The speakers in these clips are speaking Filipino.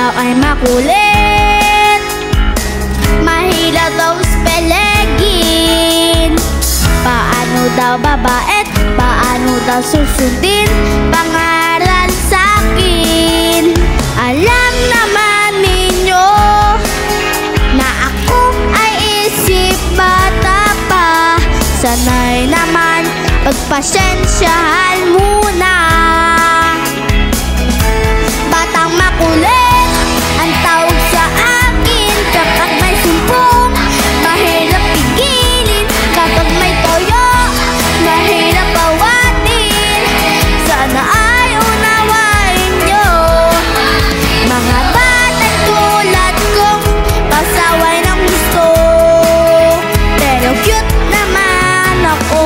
daw ay makulit, mahila daw spelegin. Paano daw babait, paano daw susundin pangaral sa'kin? Alam naman ninyo na ako ay isip bata pa. Sanay naman, pagpasensyahan muna. Batang makulit ang tawag sa akin kapag may sumpong. Mahirap pigilin kapag may toyo, mahirap pawatin. Sana ay unawain nyo, mga batang tulad kong pasaway ng gusto, pero cute naman ako.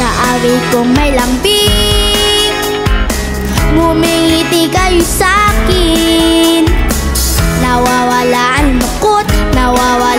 Sa awit kong may lambing, ngumingiti kayo sa'kin. Nawawala ang lungkot, nawawala